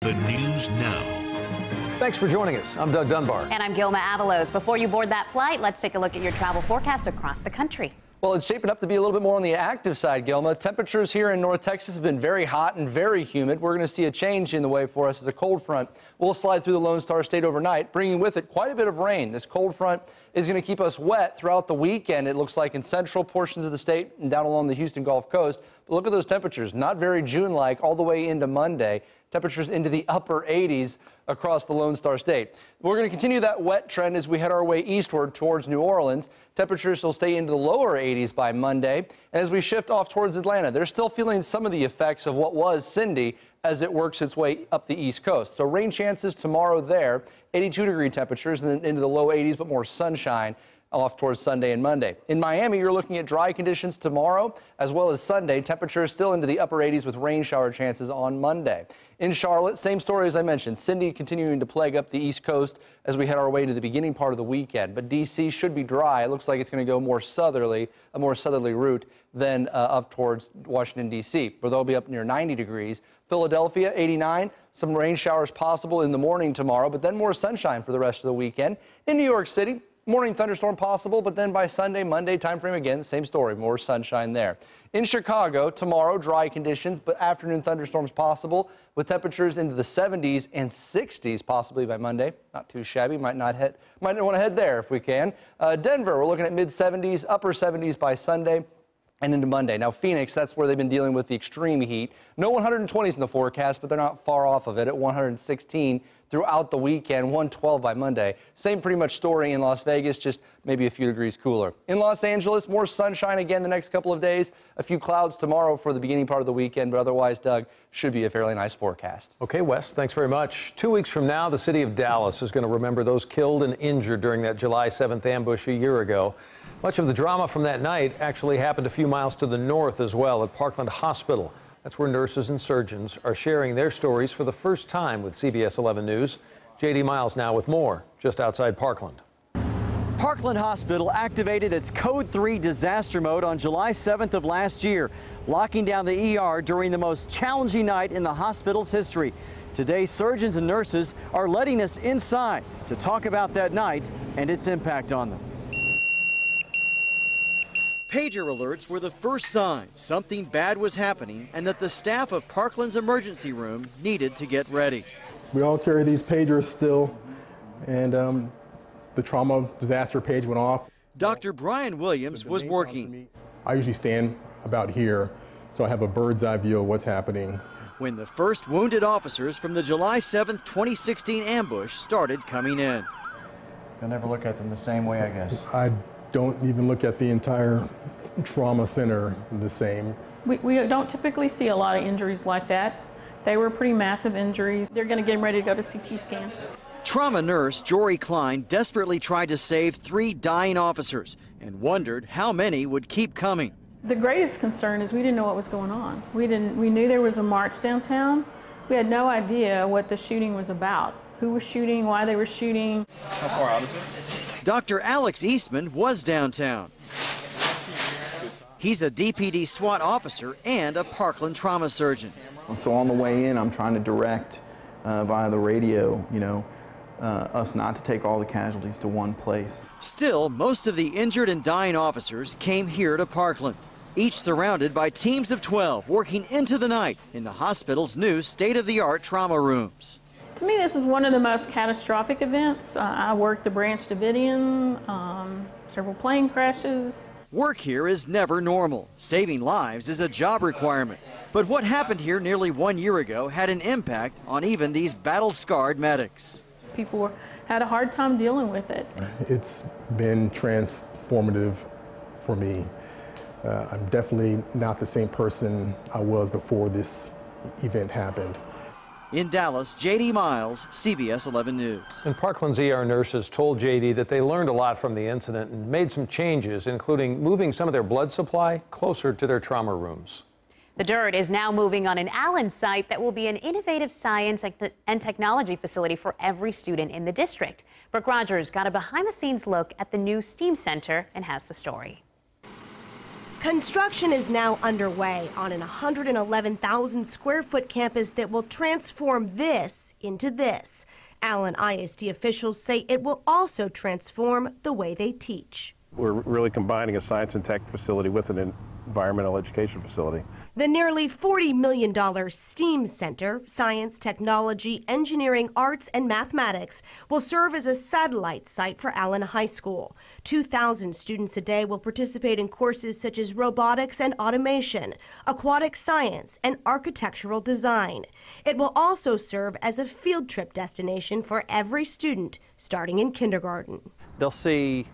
The news now. Thanks for joining us. I'm Doug Dunbar. And I'm Gilma Avalos. Before you board that flight, let's take a look at your travel forecast across the country. Well, it's shaping up to be a little bit more on the active side, Gilma. Temperatures here in North Texas have been very hot and very humid. We're going to see a change in the way for us as a cold front will slide through the Lone Star State overnight, bringing with it quite a bit of rain. This cold front is going to keep us wet throughout the weekend. It looks like in central portions of the state and down along the Houston Gulf Coast. But look at those temperatures, not very June-like all the way into Monday. Temperatures into the upper 80s across the Lone Star State. We're going to continue that wet trend as we head our way eastward towards New Orleans. Temperatures will stay into the lower 80s by Monday. And as we shift off towards Atlanta, they're still feeling some of the effects of what was Cindy as it works its way up the East Coast. So rain chances tomorrow there, 82-degree temperatures and then into the low 80s, but more sunshine off towards Sunday and Monday. In Miami, you're looking at dry conditions tomorrow as well as Sunday. Temperatures still into the upper 80s with rain shower chances on Monday. In Charlotte, same story as I mentioned. Cindy continuing to plague up the East Coast as we head our way to the beginning part of the weekend. But D.C. should be dry. It looks like it's going to go more southerly, a more southerly route than up towards Washington, D.C., where they'll be up near 90 degrees. Philadelphia, 89. Some rain showers possible in the morning tomorrow, but then more sunshine for the rest of the weekend. In New York City, morning thunderstorm possible, but then by Sunday, Monday timeframe again, same story, more sunshine there. In Chicago, tomorrow, dry conditions, but afternoon thunderstorms possible with temperatures into the 70s and 60s possibly by Monday. Not too shabby. Might want to head there if we can. Denver, we're looking at mid 70s, upper 70s by Sunday and into Monday. Now, Phoenix, that's where they've been dealing with the extreme heat. No 120s in the forecast, but they're not far off of it at 116 throughout the weekend, 112 by Monday. Same pretty much story in Las Vegas, just maybe a few degrees cooler. In Los Angeles, more sunshine again the next couple of days. A few clouds tomorrow for the beginning part of the weekend, but otherwise, Doug, should be a fairly nice forecast. Okay, Wes, thanks very much. 2 weeks from now, the city of Dallas is going to remember those killed and injured during that July 7th ambush a year ago. Much of the drama from that night actually happened a few miles to the north as well at Parkland Hospital. That's where nurses and surgeons are sharing their stories for the first time with CBS 11 News. J.D. Miles now with more just outside Parkland. Parkland Hospital activated its Code 3 disaster mode on July 7th of last year, locking down the ER during the most challenging night in the hospital's history. Today, surgeons and nurses are letting us inside to talk about that night and its impact on them. Pager alerts were the first sign something bad was happening and that the staff of Parkland's emergency room needed to get ready. We all carry these pagers still, and the trauma disaster page went off. Dr. Brian Williams was working. I usually stand about here, so I have a bird's eye view of what's happening. When the first wounded officers from the July 7th, 2016 ambush started coming in. You'll never look at them the same way, I guess. I don't even look at the entire trauma center the same. We don't typically see a lot of injuries like that. They were pretty massive injuries. They're going to get them ready to go to CT scan. Trauma nurse Jory Klein desperately tried to save 3 dying officers and wondered how many would keep coming. The greatest concern is we didn't know what was going on. We knew there was a march downtown. We had no idea what the shooting was about. Who was shooting, why they were shooting. How far out is this? Dr. Alex Eastman was downtown. He's a DPD SWAT officer and a Parkland trauma surgeon. So on the way in, I'm trying to direct via the radio, us not to take all the casualties to one place. Still, most of the injured and dying officers came here to Parkland, each surrounded by teams of 12 working into the night in the hospital's new state-of-the-art trauma rooms. To me, this is one of the most catastrophic events. I worked the Branch Davidian, several plane crashes. Work here is never normal. Saving lives is a job requirement. But what happened here nearly 1 year ago had an impact on even these battle-scarred medics. People had a hard time dealing with it. It's been transformative for me. I'm definitely not the same person I was before this event happened. In Dallas, J.D. Miles, CBS 11 News. And Parkland's ER nurses told J.D. that they learned a lot from the incident and made some changes, including moving some of their blood supply closer to their trauma rooms. The dirt is now moving on an Allen site that will be an innovative science and technology facility for every student in the district. Brooke Rogers got a behind-the-scenes look at the new STEAM Center and has the story. Construction is now underway on an 111,000 square foot campus that will transform this into this. Allen ISD officials say it will also transform the way they teach. We're really combining a science and tech facility with an environmental education facility. The nearly $40 million STEAM Center, Science, Technology, Engineering, Arts, and Mathematics, will serve as a satellite site for Allen High School. 2,000 students a day will participate in courses such as robotics and automation, aquatic science, and architectural design. It will also serve as a field trip destination for every student, starting in kindergarten. They'll see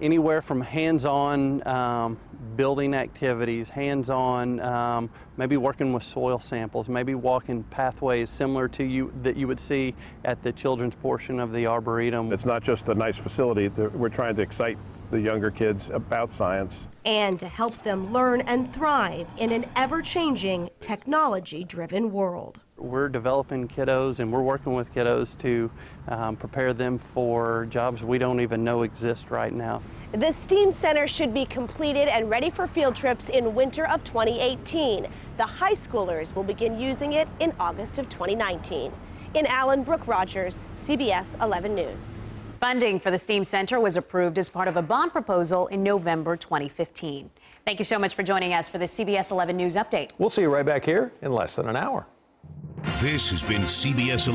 anywhere from hands-on building activities, hands-on maybe working with soil samples, maybe walking pathways similar to that you would see at the children's portion of the Arboretum. It's not just a nice facility. We're trying to excite the younger kids about science. And to help them learn and thrive in an ever-changing, technology-driven world. We're developing kiddos and we're working with kiddos to prepare them for jobs we don't even know exist right now. The STEAM Center should be completed and ready for field trips in winter of 2018. The high schoolers will begin using it in August of 2019. In Allen, Brooke Rogers, CBS 11 News. Funding for the STEAM Center was approved as part of a bond proposal in November 2015. Thank you so much for joining us for the CBS 11 News Update. We'll see you right back here in less than an hour. This has been CBS 11.